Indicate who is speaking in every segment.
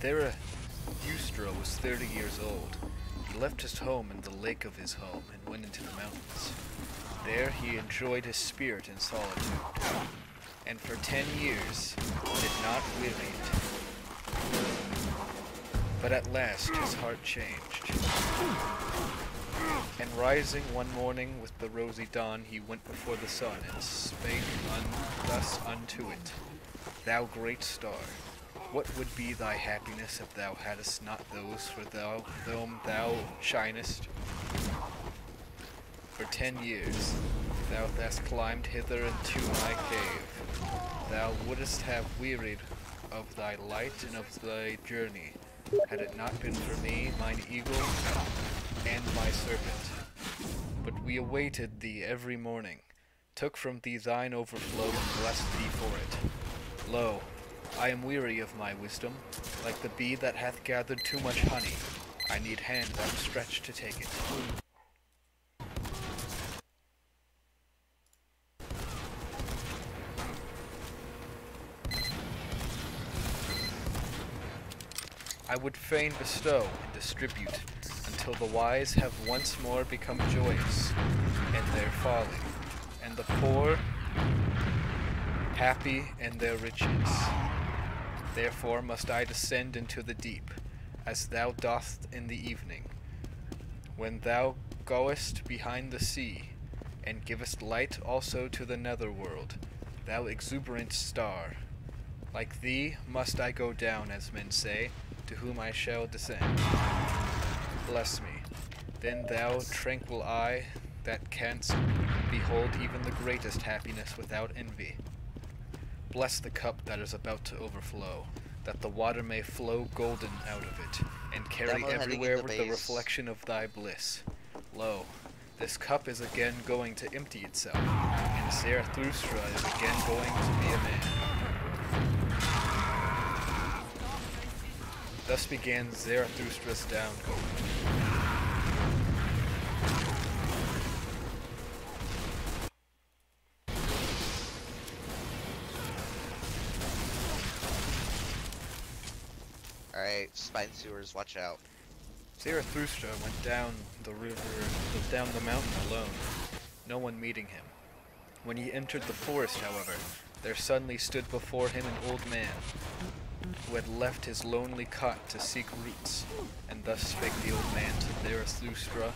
Speaker 1: Zarathustra was 30 years old. He left his home in the lake of his home and went into the mountains. There he enjoyed his spirit in solitude, and for 10 years did not weary it. But at last his heart changed, and rising one morning with the rosy dawn, he went before the sun and spake thus unto it: Thou great star, what would be thy happiness if thou hadst not those for whom thou shinest? For 10 years thou hast climbed hither into my cave. Thou wouldst have wearied of thy light and of thy journey, had it not been for me, mine eagle, and my serpent. But we awaited thee every morning, took from thee thine overflow, and blessed thee for it. Lo, I am weary of my wisdom, like the bee that hath gathered too much honey. I need hands outstretched to take it. I would fain bestow and distribute until the wise have once more become joyous in their folly, and the poor happy in their riches. Therefore must I descend into the deep, as thou dost in the evening, when thou goest behind the sea, and givest light also to the nether world, thou exuberant star. Like thee must I go down, as men say, to whom I shall descend. Bless me, then thou tranquil eye, that canst behold even the greatest happiness without envy. Bless the cup that is about to overflow, that the water may flow golden out of it, and carry everywhere with the reflection of thy bliss. Lo, this cup is again going to empty itself, and Zarathustra is again going to be a man. Thus began Zarathustra's downfall.
Speaker 2: Alright, spine sewers, watch out.
Speaker 1: Zarathustra went down the mountain alone, no one meeting him. When he entered the forest, however, there suddenly stood before him an old man, who had left his lonely cot to seek roots, and thus spake the old man to Zarathustra: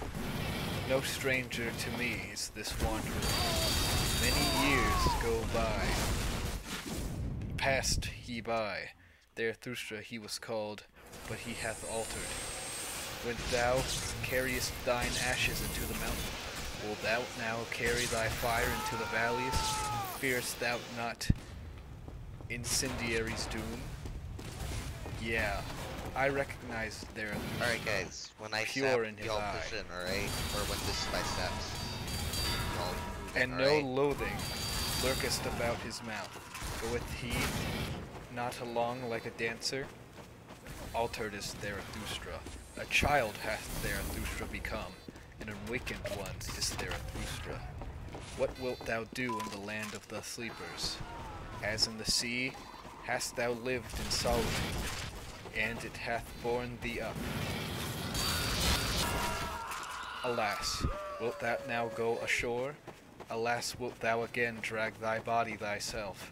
Speaker 1: No stranger to me is this wanderer. Many years go by. Passed he by. Zarathustra he was called, but he hath altered. When thou carriest thine ashes into the mountain, wilt thou now carry thy fire into the valleys? Fearest thou not incendiary's doom? Yeah, I recognize Zarathustra.
Speaker 2: Alright guys, when I
Speaker 1: pure in his
Speaker 2: y'all
Speaker 1: eye.
Speaker 2: push in, alright? Or when this is my steps. Y'all move in,
Speaker 1: And
Speaker 2: alright?
Speaker 1: no loathing lurkest about his mouth. Goeth he not along like a dancer? Altered is Zarathustra. A child hath Zarathustra become, an awakened one is Zarathustra. What wilt thou do in the land of the sleepers? As in the sea, hast thou lived in solitude, and it hath borne thee up. Alas, wilt thou now go ashore? Alas, wilt thou again drag thy body thyself?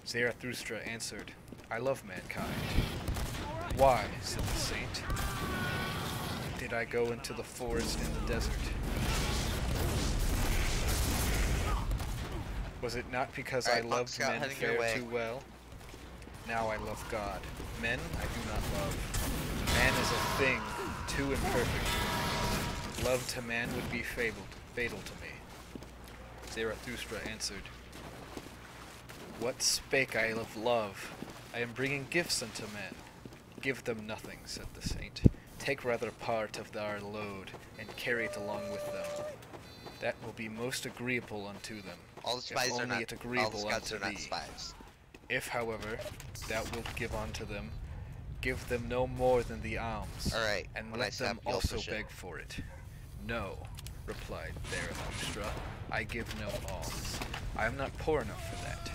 Speaker 1: Zarathustra answered, I love mankind. Why, said the saint, did I go into the forest and the desert? Was it not because I loved men fair too well? Now I love God. Men I do not love. Man is a thing too imperfect. Love to man would be fatal to me. Zarathustra answered, What spake I of love? I am bringing gifts unto men. Give them nothing, said the saint. Take rather part of our load, and carry it along with them. That will be most agreeable unto them.
Speaker 2: All the spies are not, all the scouts are not spies.
Speaker 1: If, however, thou wilt give unto them, give them no more than the alms,
Speaker 2: Alright,
Speaker 1: and let them also beg for it. No, replied Zarathustra, I give no alms. I am not poor enough for that.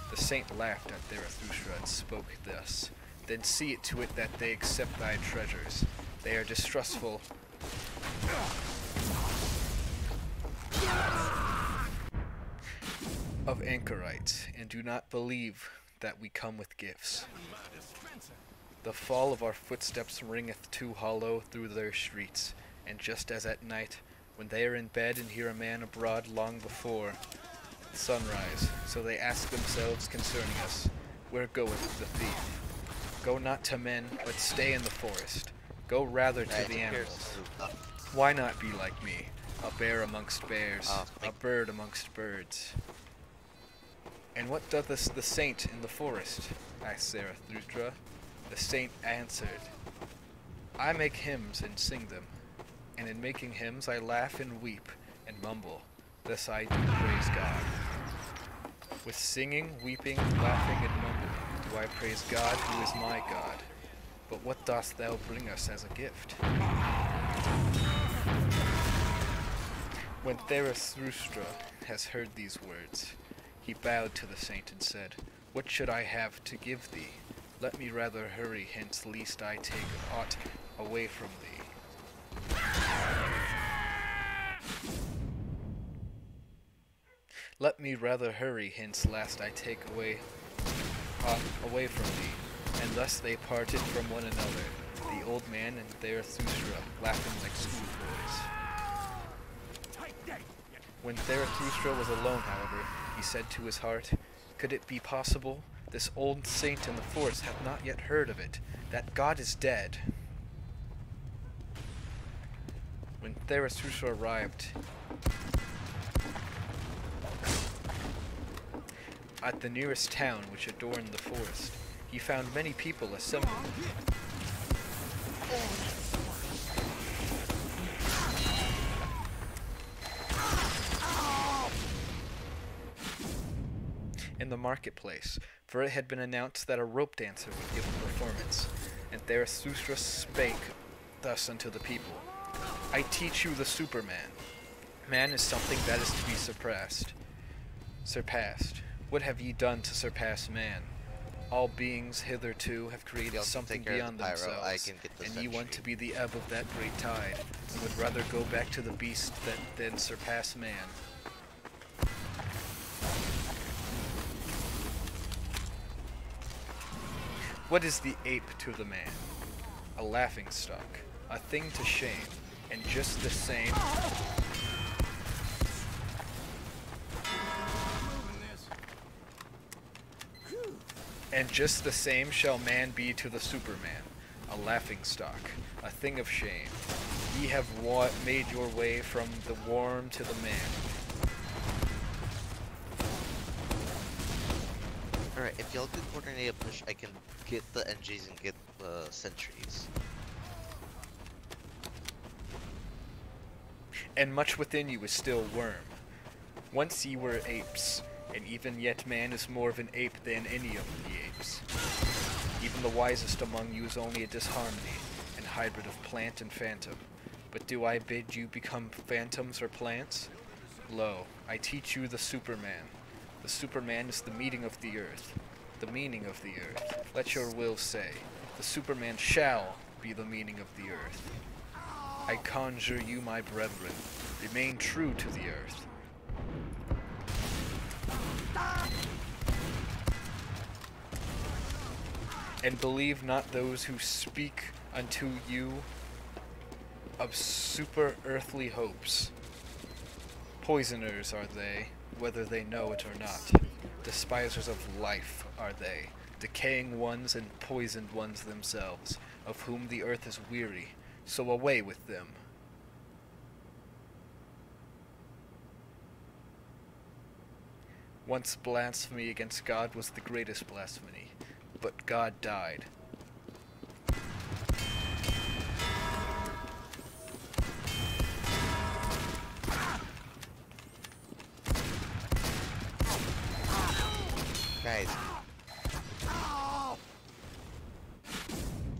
Speaker 1: The saint laughed at Zarathustra and spoke thus: then see it to it that they accept thy treasures. They are distrustful of anchorites, and do not believe that we come with gifts. The fall of our footsteps ringeth too hollow through their streets, and just as at night, when they are in bed and hear a man abroad long before sunrise, so they ask themselves concerning us, where goeth the thief? Go not to men, but stay in the forest. Go rather to the animals. Why not be like me, a bear amongst bears, a bird amongst birds? And what doth the saint in the forest? Asked Zarathustra. The saint answered, I make hymns and sing them, and in making hymns I laugh and weep and mumble, thus I do praise God. With singing, weeping, laughing, and mumbling do I praise God who is my God. But what dost thou bring us as a gift? When Zarathustra has heard these words, he bowed to the saint and said, What should I have to give thee? Let me rather hurry hence, lest I take aught away from thee. Let me rather hurry hence, lest I take aught away from thee. And thus they parted from one another, the old man and Zarathustra, laughing like schoolboys. When Zarathustra was alone, however, he said to his heart, Could it be possible? This old saint in the forest hath not yet heard of it, that God is dead. When Zarathustra arrived at the nearest town which adorned the forest, he found many people assembled. In the marketplace, for it had been announced that a rope dancer would give a performance, and Zarathustra spake thus unto the people, I teach you the Superman. Man is something that is to be surpassed. What have ye done to surpass man? All beings hitherto have created something beyond themselves, and ye want to be the ebb of that great tide, and would rather go back to the beast than surpass man. What is the ape to the man? A laughingstock, a thing to shame, and just the same shall man be to the Superman, a laughingstock, a thing of shame. Ye have made your way from the worm to the man.
Speaker 2: Alright, if y'all could coordinate a push, I can get the NGs and get the sentries.
Speaker 1: And much within you is still worm. Once ye were apes, and even yet man is more of an ape than any of the apes. Even the wisest among you is only a disharmony, and hybrid of plant and phantom. But do I bid you become phantoms or plants? Lo, I teach you the Superman. The Superman is the meaning of the earth. The meaning of the earth. Let your will say, the Superman shall be the meaning of the earth. I conjure you, my brethren, remain true to the earth. And believe not those who speak unto you of super-earthly hopes. Poisoners are they, whether they know it or not. Despisers of life are they, decaying ones and poisoned ones themselves, of whom the earth is weary, so away with them. Once blasphemy against God was the greatest blasphemy, but God died.
Speaker 2: Guys.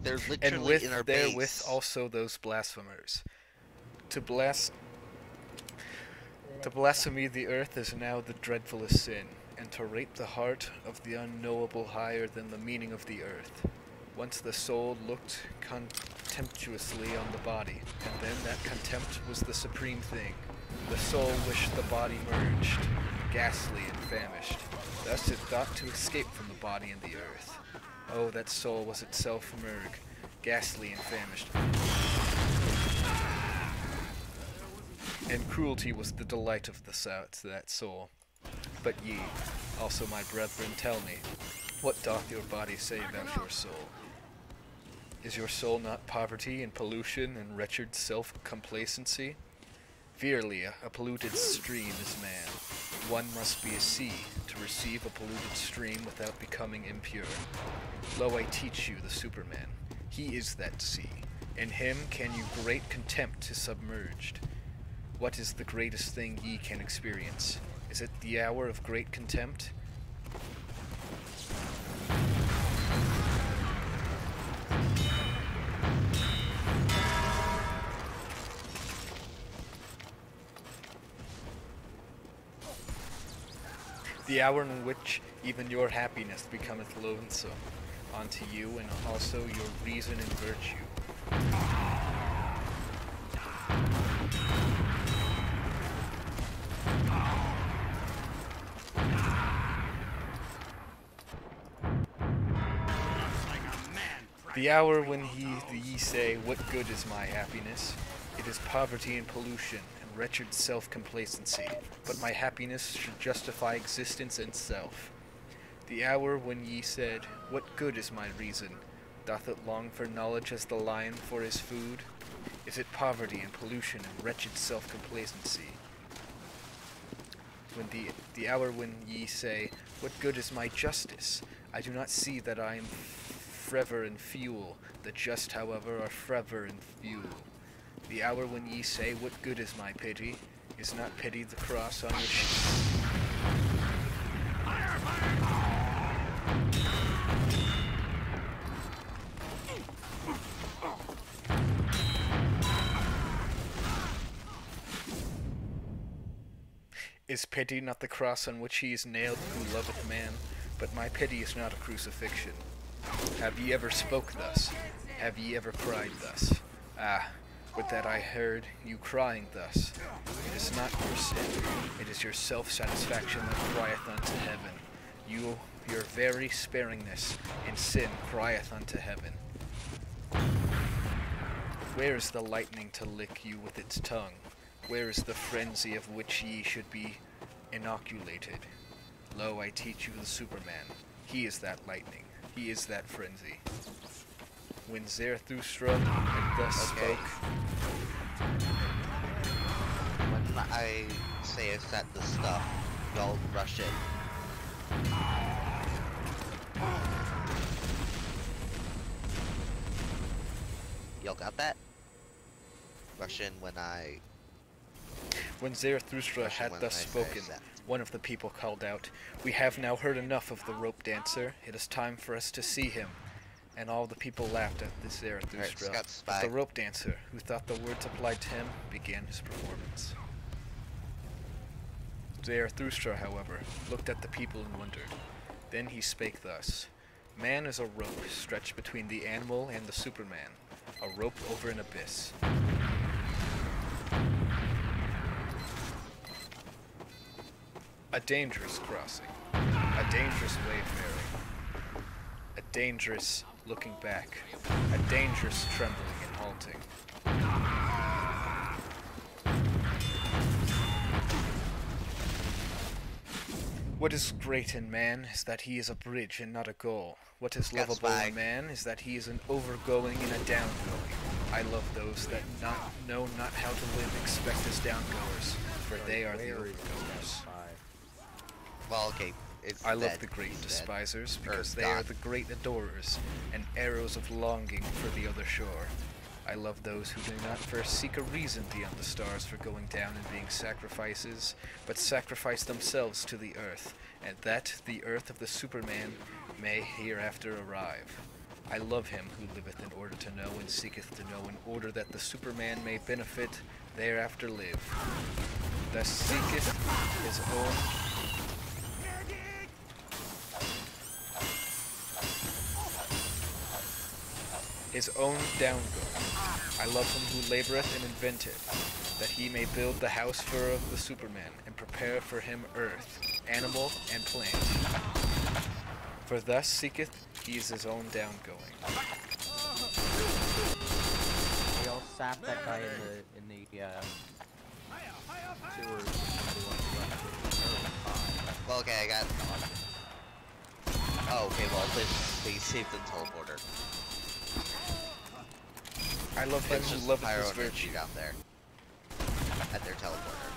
Speaker 2: They're literally
Speaker 1: And with
Speaker 2: in our
Speaker 1: therewith
Speaker 2: base.
Speaker 1: also those blasphemers. To blaspheme the earth is now the dreadfulest sin, and to rape the heart of the unknowable higher than the meaning of the earth. Once the soul looked contemptuously on the body, and then that contempt was the supreme thing. The soul wished the body merged, ghastly and famished. Thus it thought to escape from the body and the earth. Oh, that soul was itself merg, ghastly and famished. And cruelty was the delight of that soul. But ye, also my brethren, tell me, what doth your body say about your soul? Is your soul not poverty and pollution and wretched self-complacency? Verily, a polluted stream is man. One must be a sea to receive a polluted stream without becoming impure. Lo, I teach you the Superman. He is that sea. In him can you great contempt to submerged. What is the greatest thing ye can experience? Is it the hour of great contempt? The hour in which even your happiness becometh loathsome unto you, and also your reason and virtue. The hour when ye say, what good is my happiness? It is poverty and pollution, and wretched self-complacency, but my happiness should justify existence and self. The hour when ye said, what good is my reason? Doth it long for knowledge as the lion for his food? Is it poverty and pollution and wretched self-complacency? When the hour when ye say, what good is my justice? I do not see that I am forever in fuel. The just, however, are forever in fuel. The hour when ye say, what good is my pity? Is not pity the cross on which... Is pity not the cross on which he is nailed who loveth man? But my pity is not a crucifixion. Have ye ever spoke thus? Have ye ever cried thus? Ah, would that I heard you crying thus. It is not your sin, it is your self-satisfaction that crieth unto heaven. Your very sparingness in sin crieth unto heaven. Where is the lightning to lick you with its tongue? Where is the frenzy of which ye should be inoculated? Lo, I teach you the Superman. He is that lightning. He is that frenzy. When Zarathustra had thus spoke...
Speaker 2: When I say is that the stuff, y'all rush it. Y'all got that? Rush in when I...
Speaker 1: When Zarathustra had thus spoken, one of the people called out, "We have now heard enough of the rope dancer. It is time for us to see him." And all the people laughed at the Zarathustra. But the rope dancer, who thought the words applied to him, began his performance. Zarathustra, however, looked at the people and wondered. Then he spake thus, "Man is a rope stretched between the animal and the Superman, a rope over an abyss." A dangerous crossing, a dangerous wayfaring, a dangerous looking back, a dangerous trembling and halting. What is great in man is that he is a bridge and not a goal. What is lovable in man is that he is an overgoing and a downgoing. I love those that know not how to live expect as downgoers, for they are the overgoers.
Speaker 2: Well, okay.
Speaker 1: I love the great despisers, because they are the great adorers, and arrows of longing for the other shore. I love those who do not first seek a reason beyond the stars for going down and being sacrifices, but sacrifice themselves to the earth, and that the earth of the Superman may hereafter arrive. I love him who liveth in order to know, and seeketh to know in order that the Superman may benefit, thereafter live. Thus seeketh his own... his own downgoing. I love him who laboreth and inventeth, that he may build the house for of the Superman, and prepare for him earth, animal, and plant. For thus seeketh he his own downgoing.
Speaker 3: We all sapped that guy in the sewers.
Speaker 2: Well, okay, I got. Oh, okay. Well, they saved the teleporter.
Speaker 1: I love him
Speaker 2: It's
Speaker 1: who
Speaker 2: just
Speaker 1: loveth
Speaker 2: pyro
Speaker 1: his
Speaker 2: energy
Speaker 1: virtue.
Speaker 2: out there at their teleporter.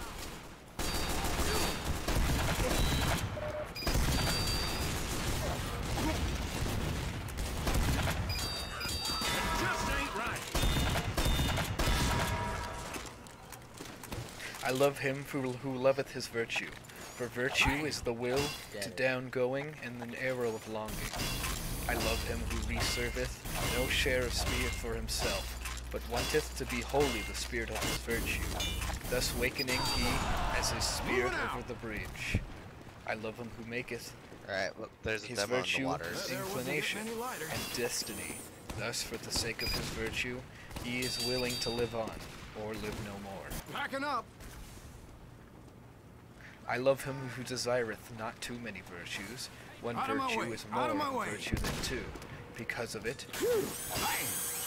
Speaker 1: I love him who loveth his virtue. For virtue is the will to downgoing and an arrow of longing. I love him who reserveth no share of spirit for himself, but wanteth to be wholly the spirit of his virtue, thus wakening he as his spirit over the bridge. I love him who maketh
Speaker 2: Alright, well, there's a
Speaker 1: his
Speaker 2: demo in the
Speaker 1: virtue
Speaker 2: water.
Speaker 1: inclination and destiny. Thus for the sake of his virtue, he is willing to live on, or live no more.
Speaker 4: Packing up.
Speaker 1: I love him who desireth not too many virtues. One virtue is more of a virtue than two. Because of it,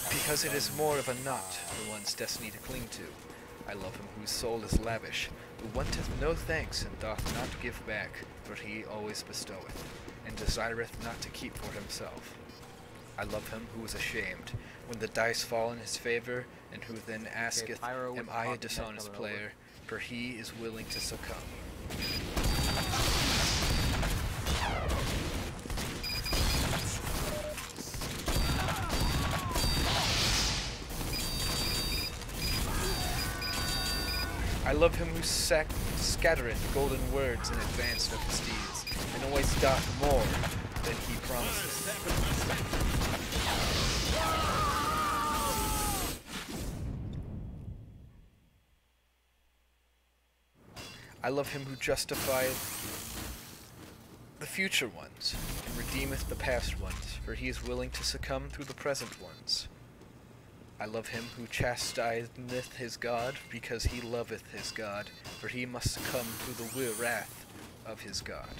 Speaker 1: because it is more of a knot for one's destiny to cling to. I love him whose soul is lavish, who wanteth no thanks and doth not give back, for he always bestoweth, and desireth not to keep for himself. I love him who is ashamed, when the dice fall in his favor, and who then asketh, am I a dishonest player? For he is willing to succumb. I love him who scattereth golden words in advance of his deeds, and always doth more than he promises. I love him who justifieth the future ones, and redeemeth the past ones, for he is willing to succumb through the present ones. I love him who chastiseth his God, because he loveth his God, for he must succumb through the wrath of his God.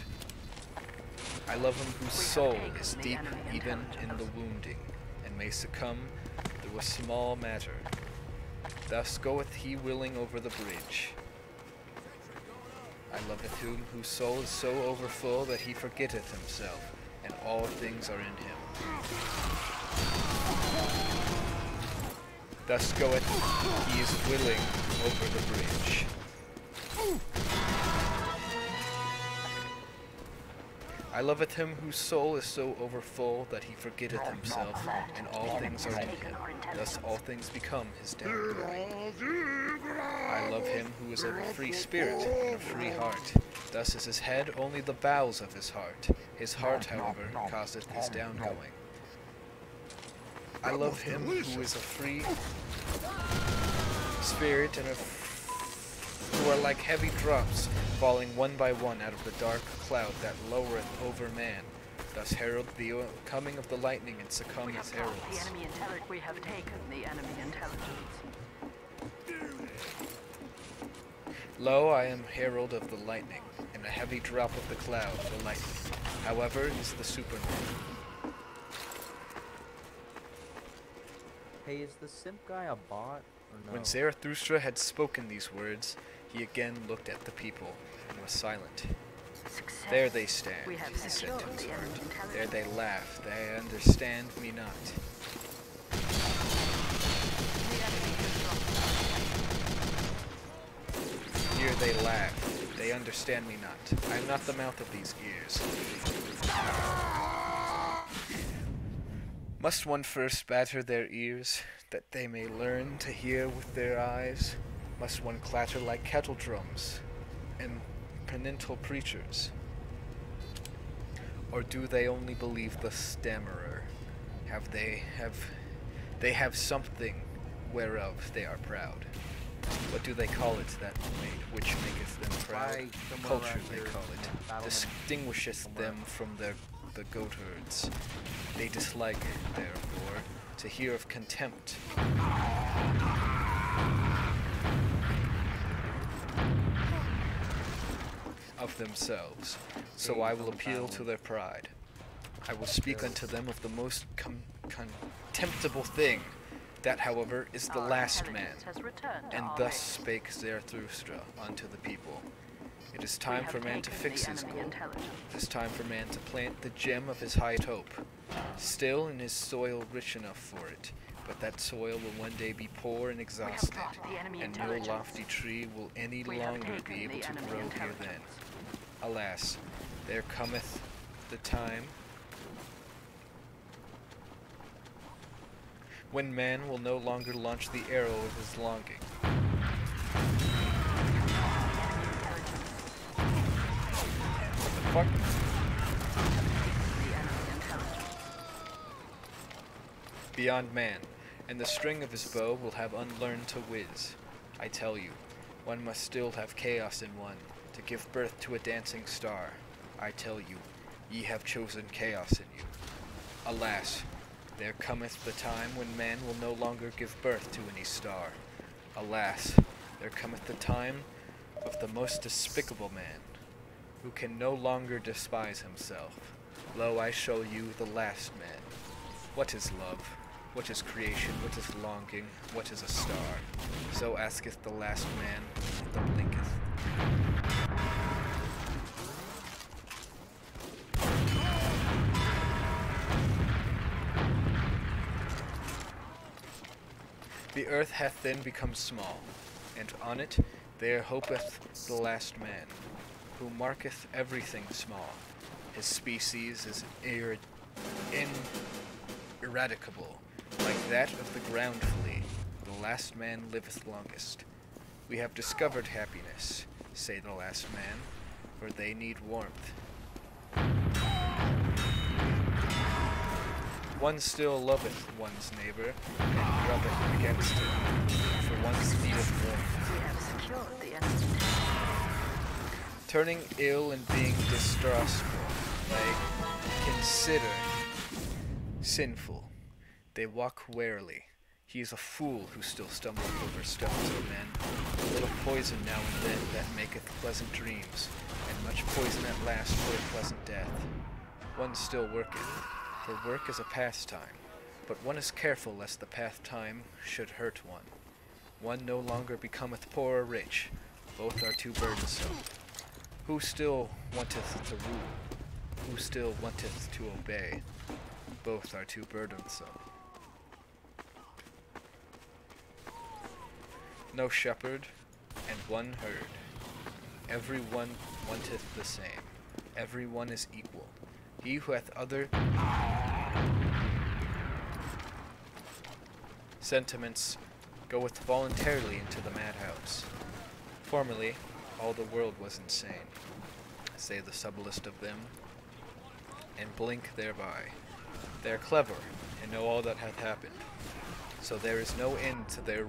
Speaker 1: I love him whose soul is deep even in the wounding, and may succumb through a small matter. Thus goeth he willing over the bridge. I loveth him whose soul is so overfull that he forgetteth himself, and all things are in him. Thus goeth he is willing over the bridge. I loveth him whose soul is so overfull that he forgetteth himself, and all things are in him. Thus all things become his downgoing. I love him who is of a free spirit and a free heart. Thus is his head only the bowels of his heart. His heart, however, causeth his downgoing. I love him who is a free spirit and who are like heavy drops falling one by one out of the dark cloud that lowereth over man. Thus herald the coming of the lightning and succumb his heralds.
Speaker 5: We have taken the enemy intelligence.
Speaker 1: Lo, I am herald of the lightning, and a heavy drop of the cloud, the lightning. However, is the Superman.
Speaker 3: Hey, is the simp guy a bot or no?
Speaker 1: When Zarathustra had spoken these words, he again looked at the people and was silent.
Speaker 5: Success.
Speaker 1: There they stand,
Speaker 5: We have
Speaker 1: he said
Speaker 5: secured
Speaker 1: to his
Speaker 5: the
Speaker 1: heart.
Speaker 5: enemy intelligence.
Speaker 1: There they laugh, they understand me not.
Speaker 5: The enemy has dropped.
Speaker 1: Here they laugh, they understand me not. I am not the mouth of these ears. Must one first batter their ears, that they may learn to hear with their eyes? Must one clatter like kettle drums and penitential preachers? Or do they only believe the stammerer? They have something whereof they are proud. What do they call it which maketh them proud?
Speaker 3: Why, somewhere
Speaker 1: Culture
Speaker 3: around
Speaker 1: they
Speaker 3: here,
Speaker 1: call it.
Speaker 3: battlement
Speaker 1: Distinguisheth
Speaker 3: somewhere.
Speaker 1: them from the goatherds. They dislike, therefore, to hear of contempt of themselves, so I will appeal to their pride. I will speak unto them of the most contemptible thing. That, however, is the
Speaker 5: Our
Speaker 1: last man.
Speaker 5: intelligence has returned to
Speaker 1: And
Speaker 5: our
Speaker 1: thus
Speaker 5: base.
Speaker 1: spake Zarathustra unto the people. It is
Speaker 5: We
Speaker 1: time
Speaker 5: have
Speaker 1: for man to
Speaker 5: taken
Speaker 1: fix
Speaker 5: the
Speaker 1: his
Speaker 5: enemy
Speaker 1: goal.
Speaker 5: intelligence.
Speaker 1: It is time for man to plant the gem of his highest hope, still in his soil rich enough for it, but that soil will one day be poor and exhausted,
Speaker 5: brought the enemy
Speaker 1: and no
Speaker 5: intelligence.
Speaker 1: lofty tree will any
Speaker 5: We have
Speaker 1: longer
Speaker 5: taken
Speaker 1: be able
Speaker 5: the
Speaker 1: to
Speaker 5: enemy
Speaker 1: grow here
Speaker 5: intelligence.
Speaker 1: then. Alas, there cometh the time when man will no longer launch the arrow of his longing. What the fuck?
Speaker 5: The enemy intelligence.
Speaker 1: Beyond man, and the string of his bow will have unlearned to whiz. I tell you, one must still have chaos in one, to give birth to a dancing star. I tell you, ye have chosen chaos in you. Alas, there cometh the time when man will no longer give birth to any star. Alas, there cometh the time of the most despicable man, who can no longer despise himself. Lo, I show you the last man. What is love? What is creation? What is longing? What is a star? So asketh the last man that blinketh. The earth hath then become small, and on it there hopeth the last man, who marketh everything small. His species is ineradicable, like that of the ground flea. The last man liveth longest. We have discovered happiness, say the last man, for they need warmth. One still loveth one's neighbor, and rubbeth against him, for one's needeth warmth.
Speaker 5: We have secured the enemy intelligence.
Speaker 1: Turning ill and being distrustful, they consider sinful. They walk warily. He is a fool who still stumbleth over stones of men. A little poison now and then that maketh pleasant dreams, and much poison at last for a pleasant death. One still worketh, for work is a pastime, but one is careful lest the pastime should hurt one. One no longer becometh poor or rich, both are too burdensome. Who still wanteth to rule? Who still wanteth to obey? Both are too burdensome. No shepherd, and one herd. Every one wanteth the same. Every one is equal. He who hath other sentiments goeth voluntarily into the madhouse. Formerly, all the world was insane, say the subtlest of them, and blink thereby. They are clever, and know all that hath happened. So there is no end to their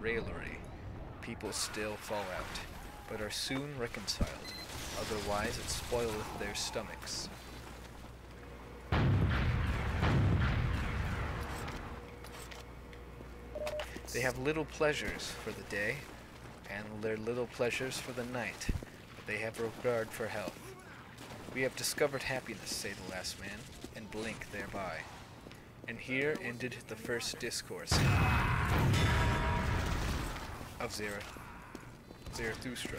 Speaker 1: raillery. People still fall out, but are soon reconciled. Otherwise it spoileth their stomachs. They have little pleasures for the day, and their little pleasures for the night, but they have regard for health. We have discovered happiness, say the last man, and blink thereby. And here ended the first discourse of Zarathustra,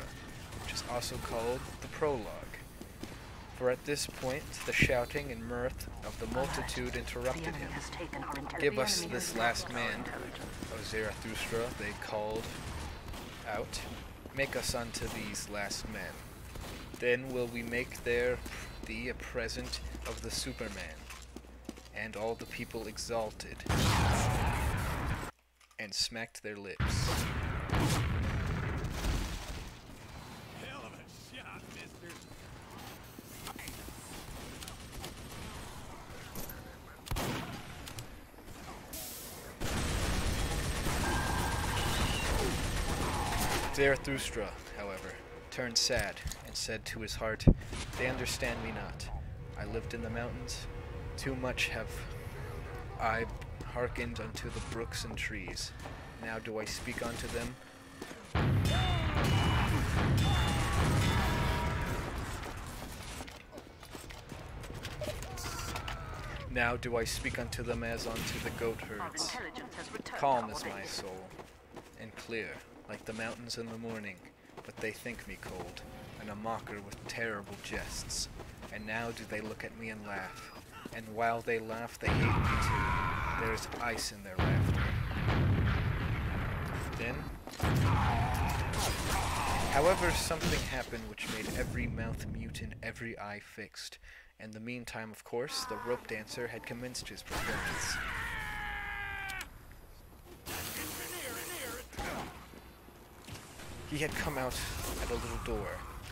Speaker 1: which is also called the Prologue. For at this point the shouting and mirth of the multitude
Speaker 5: The
Speaker 1: interrupted
Speaker 5: enemy
Speaker 1: him.
Speaker 5: has taken our intelligence.
Speaker 1: Give us this last man, O Zarathustra, they called out. Make us unto these last men. Then will we make thee a present of the Superman. And all the people exalted and smacked their lips.
Speaker 4: Hell of a shot, mister.
Speaker 1: Zarathustra, however, turned sad and said to his heart, They understand me not. I lived in the mountains. Too much have I hearkened unto the brooks and trees. Now do I speak unto them. Now do I speak unto them as unto the goat
Speaker 5: Our
Speaker 1: herds.
Speaker 5: intelligence has returned
Speaker 1: Calm
Speaker 5: our
Speaker 1: is my
Speaker 5: base.
Speaker 1: soul, and clear, like the mountains in the morning, but they think me cold, and a mocker with terrible jests. And now do they look at me and laugh, and while they laugh they hate me too. There is ice in their laughter. Then, however, something happened which made every mouth mute and every eye fixed. In the meantime, of course, the rope dancer had commenced his performance. He had come out at a little door,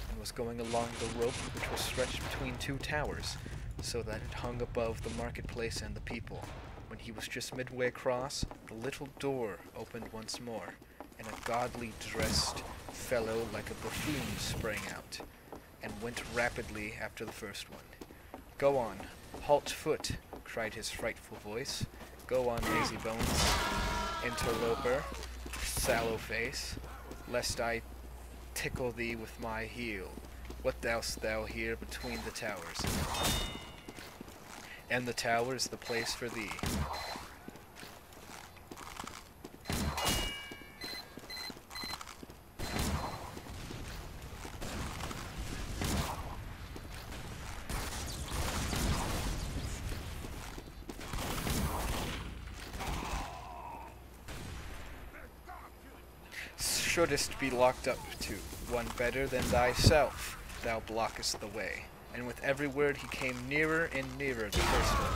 Speaker 1: and was going along the rope which was stretched between two towers, so that it hung above the marketplace and the people. When he was just midway across, the little door opened once more, and a godly dressed fellow like a buffoon sprang out, and went rapidly after the first one. "Go on, halt foot," cried his frightful voice. "Go on, lazy bones, interloper, sallow face, lest I tickle thee with my heel. What dost thou here between the towers? And the tower is the place for thee." Shouldest be locked up to one better than thyself. Thou blockest the way. And with every word he came nearer and nearer the first one.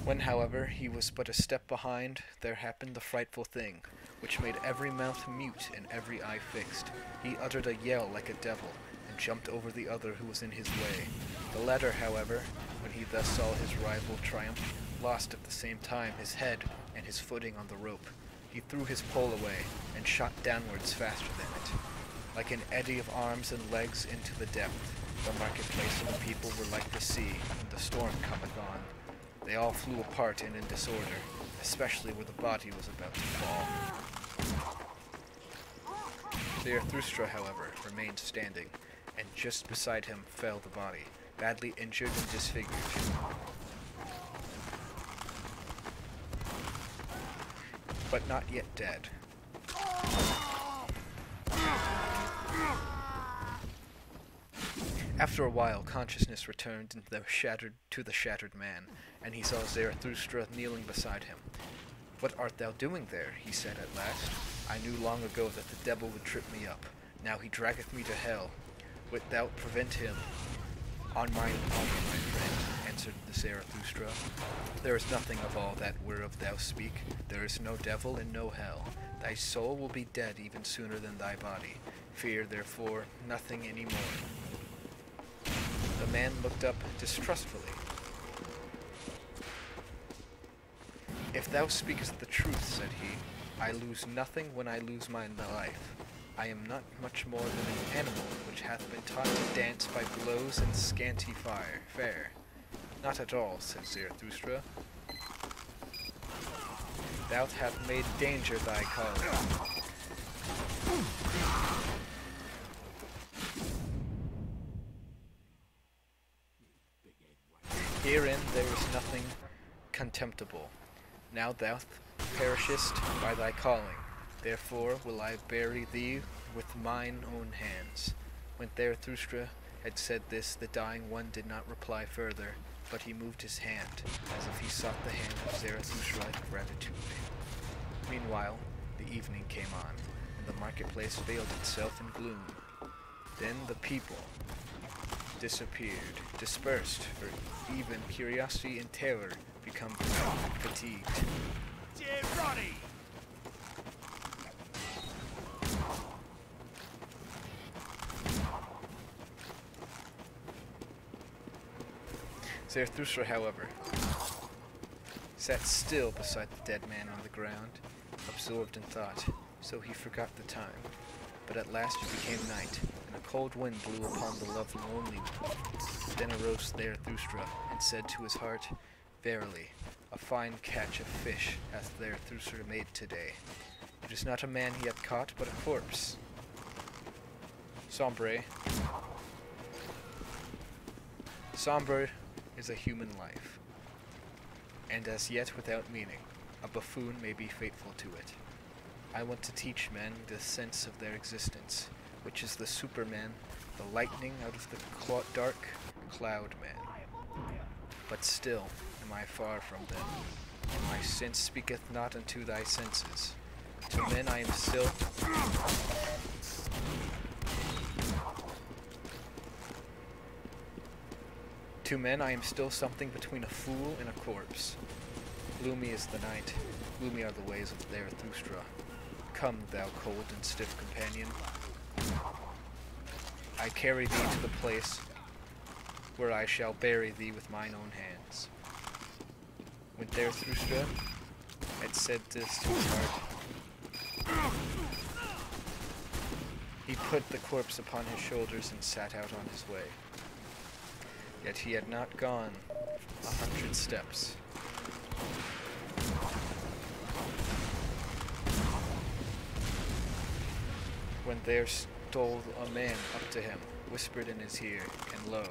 Speaker 1: When, however, he was but a step behind, there happened the frightful thing, which made every mouth mute and every eye fixed. He uttered a yell like a devil, and jumped over the other who was in his way. The latter, however, when he thus saw his rival triumph, lost at the same time his head and his footing on the rope. He threw his pole away, and shot downwards faster than it. Like an eddy of arms and legs into the depth, the marketplace and the people were like the sea, when the storm cometh on. They all flew apart and in disorder, especially where the body was about to fall. Zarathustra, however, remained standing, and just beside him fell the body, badly injured and disfigured. But not yet dead. After a while, consciousness returned to the shattered man, and he saw Zarathustra kneeling beside him. "What art thou doing there?" he said at last. "I knew long ago that the devil would trip me up. Now he draggeth me to hell. Wilt thou prevent him?" "On mine honor, my friend," answered the Zarathustra. "There is nothing of all that whereof thou speak. There is no devil and no hell. Thy soul will be dead even sooner than thy body. Fear, therefore, nothing any more." The man looked up distrustfully. "If thou speakest the truth," said he, "I lose nothing when I lose my life. I am not much more than an animal which hath been taught to dance by blows and scanty fare." "Not at all," said Zarathustra. "Thou hast made danger thy calling." "Herein there is nothing contemptible. Now thou perishest by thy calling. Therefore will I bury thee with mine own hands." When Zarathustra had said this, the dying one did not reply further, but he moved his hand, as if he sought the hand of Zarathustra in gratitude. Meanwhile, the evening came on, and the marketplace veiled itself in gloom. Then the people dispersed, for even curiosity and terror become fatigued.
Speaker 4: Roddy!
Speaker 1: Zarathustra, however, sat still beside the dead man on the ground, absorbed in thought, so he forgot the time. But at last it became night, and a cold wind blew upon the lonely one. Then arose Zarathustra, and said to his heart, "Verily, A fine catch of fish hath Zarathustra made today. It is not a man he hath caught, but a corpse. Sombre. Sombre is a human life, and as yet without meaning. A buffoon may be faithful to it. I want to teach men the sense of their existence, which is the Superman, the lightning out of the dark cloud man. But still am I far from them, and my sense speaketh not unto thy senses. To men I am still... To men I am still something between a fool and a corpse. Gloomy is the night, gloomy are the ways of Zarathustra. Come, thou cold and stiff companion. I carry thee to the place where I shall bury thee with mine own hands. When Zarathustra had said this to his heart, he put the corpse upon his shoulders and set out on his way. Yet he had not gone 100 steps. When there stole a man up to him, whispered in his ear, and lo,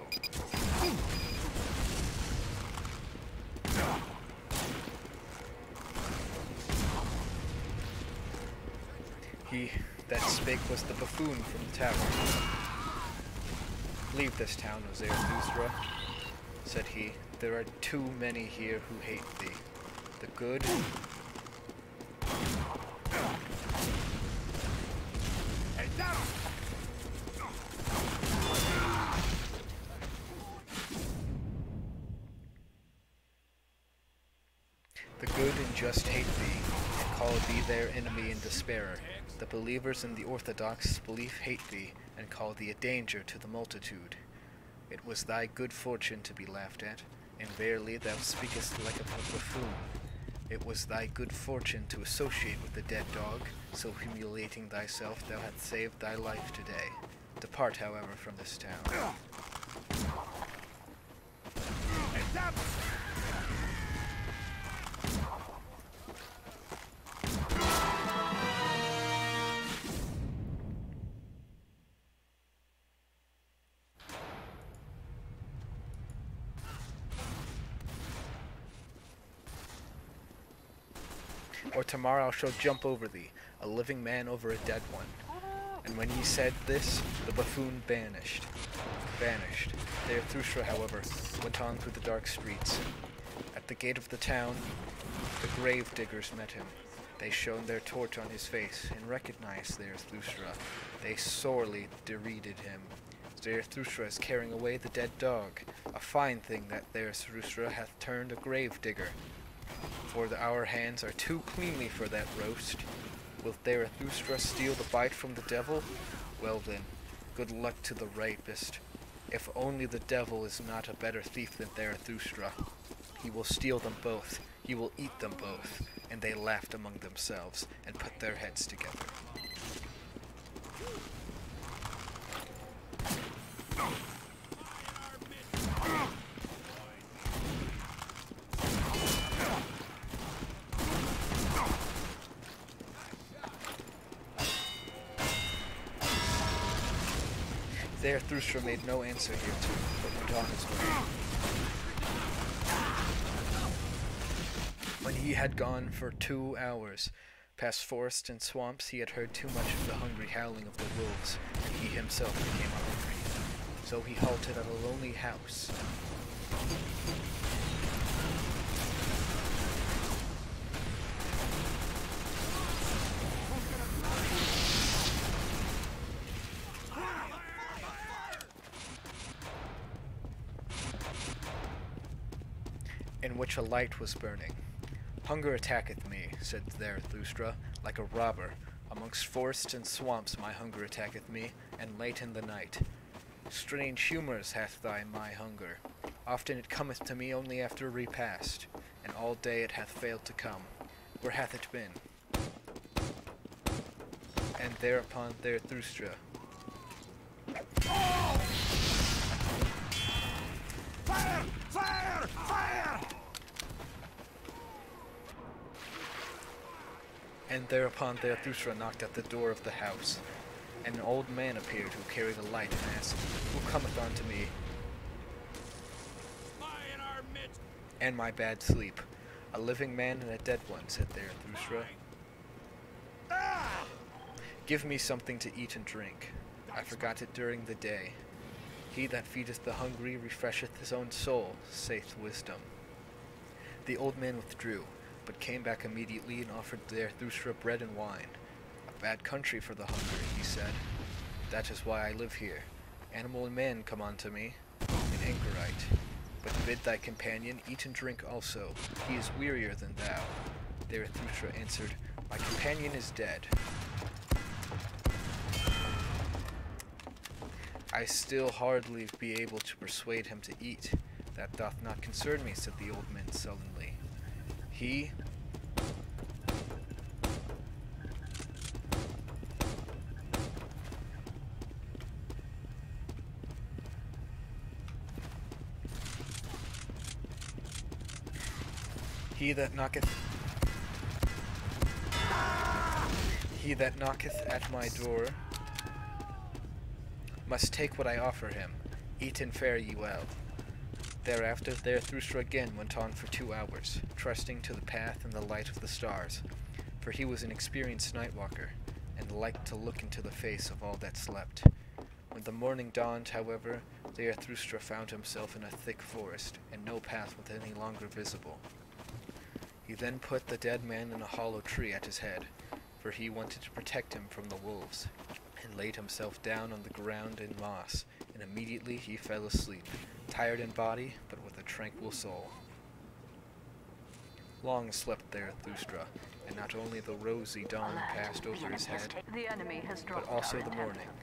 Speaker 1: he that spake was the buffoon from the tower. Leave this town, O Zarathustra, said he. There are too many here who hate thee. The good and just hate thee, and call thee their enemy and despairer. The believers in the orthodox belief hate thee, and call thee a danger to the multitude. It was thy good fortune to be laughed at, and verily thou speakest like a buffoon. It was thy good fortune to associate with the dead dog, so humiliating thyself thou hast saved thy life today. Depart, however, from this town. Or tomorrow I shall jump over thee, a living man over a dead one. And when he said this, the buffoon vanished. Zarathustra, however, went on through the dark streets. At the gate of the town, the grave diggers met him. They shone their torch on his face, and recognized Zarathustra. They sorely derided him. Zarathustra is carrying away the dead dog. A fine thing that Zarathustra hath turned a grave digger. For our hands are too cleanly for that roast. Will Zarathustra steal the bite from the devil? Well then, good luck to the rapist. If only the devil is not a better thief than Zarathustra. He will steal them both, he will eat them both. And they laughed among themselves, and put their heads together. Zarathustra made no answer hereto, but went on his way. When he had gone for 2 hours, past forests and swamps, he had heard too much of the hungry howling of the wolves, and he himself became hungry. So he halted at a lonely house. In which a light was burning. Hunger attacketh me, said Zarathustra, like a robber. Amongst forests and swamps my hunger attacketh me, and late in the night. Strange humours hath my hunger. Often it cometh to me only after a repast, and all day it hath failed to come. Where hath it been? And thereupon Zarathustra.
Speaker 4: Fire! Fire! Fire!
Speaker 1: And thereupon Zarathustra knocked at the door of the house. And an old man appeared who carried a light and asked, "Who cometh unto me
Speaker 4: Spy in our midst.
Speaker 1: and my bad sleep? A living man and a dead one," said Zarathustra. "Give me something to eat and drink. I forgot it during the day. He that feedeth the hungry refresheth his own soul, saith wisdom." The old man withdrew, but came back immediately and offered Zarathustra bread and wine. "A bad country for the hungry," he said. "That is why I live here. Animal and man come unto me, an anchorite. But bid thy companion eat and drink also. He is wearier than thou." Zarathustra answered, "My companion is dead." "I still hardly be able to persuade him to eat. That doth not concern me," said the old man sullenly. He that knocketh at my door must take what I offer him. Eat and fare ye well." Thereafter Zarathustra again went on for 2 hours, trusting to the path and the light of the stars, for he was an experienced night walker, and liked to look into the face of all that slept. When the morning dawned, however, Zarathustra found himself in a thick forest, and no path was any longer visible. He then put the dead man in a hollow tree at his head, for he wanted to protect him from the wolves, and laid himself down on the ground in moss, and immediately he fell asleep, tired in body, but with a tranquil soul. Long slept Zarathustra, and not only the rosy dawn
Speaker 5: Alert.
Speaker 1: passed over his head,
Speaker 5: The enemy has dropped
Speaker 1: but also
Speaker 5: our
Speaker 1: the morning.
Speaker 5: intelligence.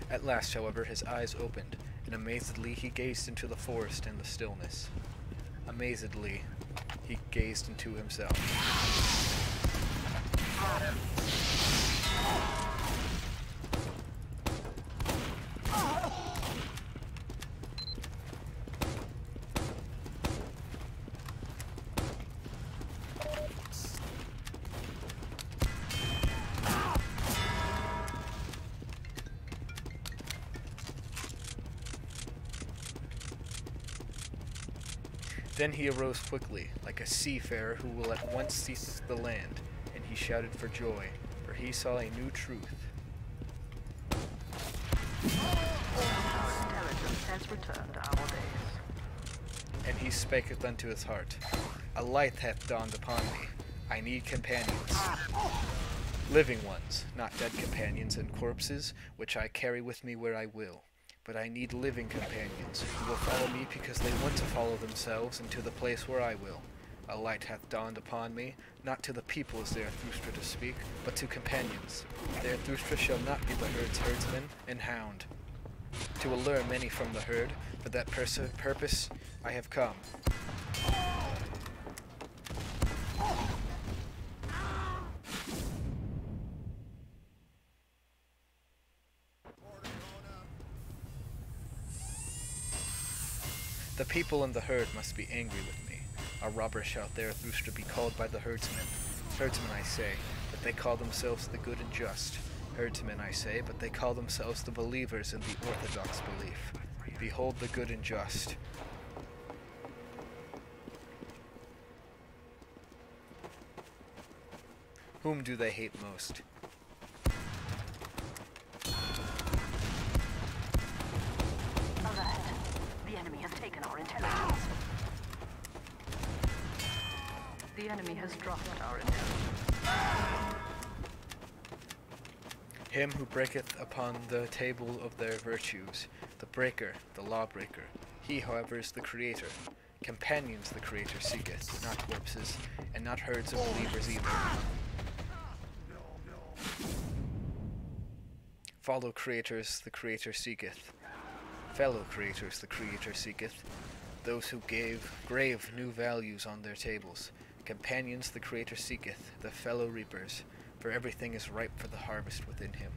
Speaker 1: At last, however, his eyes opened, and amazedly he gazed into the forest and the stillness. Amazedly, he gazed into himself. Then he arose quickly, like a seafarer who will at once seize the land, and he shouted for joy, for he saw a new truth.
Speaker 5: Our intelligence has returned to our days.
Speaker 1: And he spaketh unto his heart, "A light hath dawned upon me. I need companions. Living ones, not dead companions and corpses, which I carry with me where I will. But I need living companions, who will follow me because they want to follow themselves into the place where I will. A light hath dawned upon me, not to the people as Zarathustra to speak, but to companions. Zarathustra shall not be the herd's herdsman and hound. To allure many from the herd, for that purpose I have come. The people in the herd must be angry with me. A robber shall Zarathustra be called by the herdsmen. Herdsmen, I say, but they call themselves the good and just. Herdsmen, I say, but they call themselves the believers in the orthodox belief. Behold the good and just. Whom do they hate most?
Speaker 5: Alert. The enemy has taken our intelligence. The enemy has dropped our intelligence.
Speaker 1: Him who breaketh upon the table of their virtues, the breaker, the lawbreaker. He, however, is the creator. Companions the creator seeketh, not corpses, and not herds of believers either. Follow creators the creator seeketh. Fellow creators the creator seeketh. Those who grave new values on their tables. Companions the creator seeketh, the fellow reapers, for everything is ripe for the harvest within him.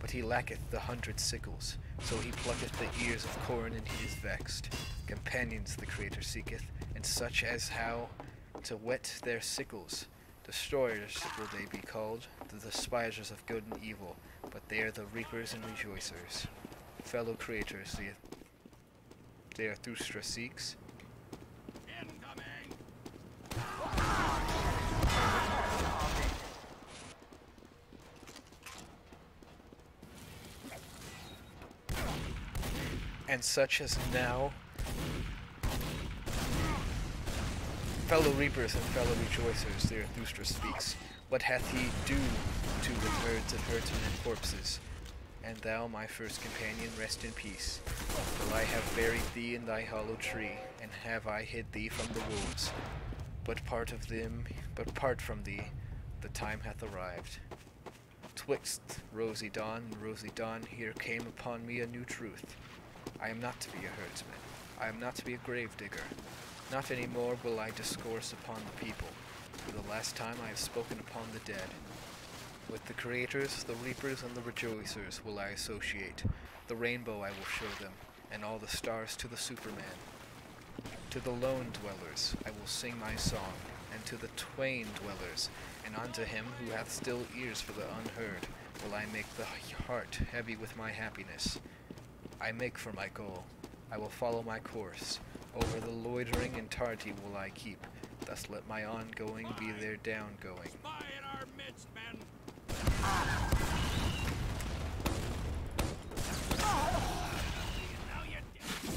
Speaker 1: but he lacketh the 100 sickles, so he plucketh the ears of corn, and he is vexed. Companions the Creator seeketh, and such as how to whet their sickles. Destroyers will they be called, the despisers of good and evil, but they are the reapers and rejoicers. Fellow creators, Zarathustra seeks.
Speaker 4: Incoming!
Speaker 1: And such as now, fellow reapers and fellow rejoicers, Zarathustra speaks. What hath he do to the herds of herdsmen and corpses? And thou, my first companion, rest in peace. Till I have buried thee in thy hollow tree, and have I hid thee from the wolves. But part from thee, the time hath arrived. Twixt rosy dawn and rosy dawn, here came upon me a new truth. I am not to be a herdsman. I am not to be a grave digger. Not any more will I discourse upon the people. For the last time I have spoken upon the dead. With the creators, the reapers, and the rejoicers will I associate. The rainbow I will show them, and all the stars to the Superman. To the lone dwellers I will sing my song, and to the twain dwellers, and unto him who hath still ears for the unheard, will I make the heart heavy with my happiness. I make for my goal. I will follow my course. Over the loitering and tardy will I keep. Thus let my ongoing be their downgoing.
Speaker 4: Spy in our midst, men! Now you're dead.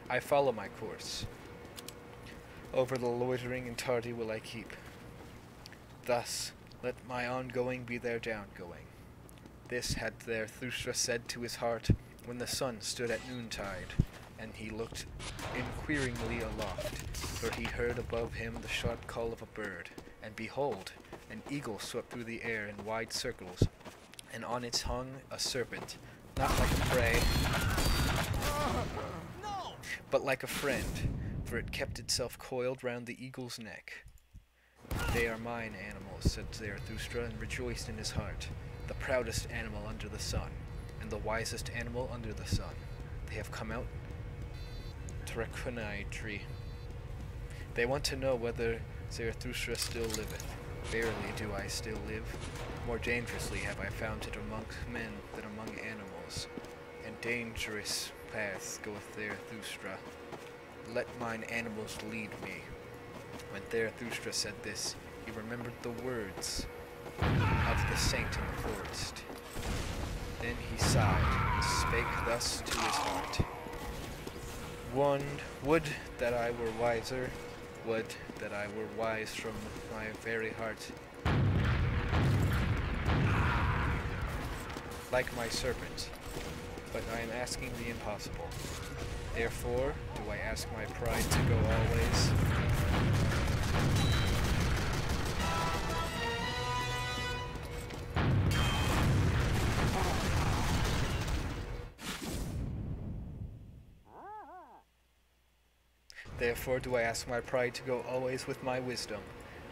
Speaker 1: I follow my course. Over the loitering and tardy will I keep. Thus let my ongoing be their downgoing. This had Zarathustra said to his heart when the sun stood at noontide, and he looked inquiringly aloft, for he heard above him the sharp call of a bird, and behold, an eagle swept through the air in wide circles, and on its hung a serpent, not like a prey, but like a friend, for it kept itself coiled round the eagle's neck. They are mine animals, said Zarathustra, and rejoiced in his heart, the proudest animal under the sun, and the wisest animal under the sun. They have come out to tree. They want to know whether Zarathustra still liveth. Verily do I still live. More dangerously have I found it amongst men than among animals, and dangerous paths goeth Zarathustra. Let mine animals lead me. When Zarathustra said this, he remembered the words of the saint in the forest. Then he sighed, and spake thus to his heart. Would that I were wiser, would that I were wise from my very heart. Like my serpent, but I am asking the impossible. Therefore, do I ask my pride to go always? Therefore do I ask my pride to go always with my wisdom,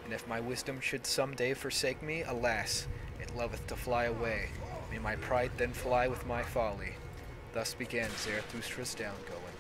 Speaker 1: and if my wisdom should some day forsake me, alas, it loveth to fly away. May my pride then fly with my folly. Thus began Zarathustra's downgoing.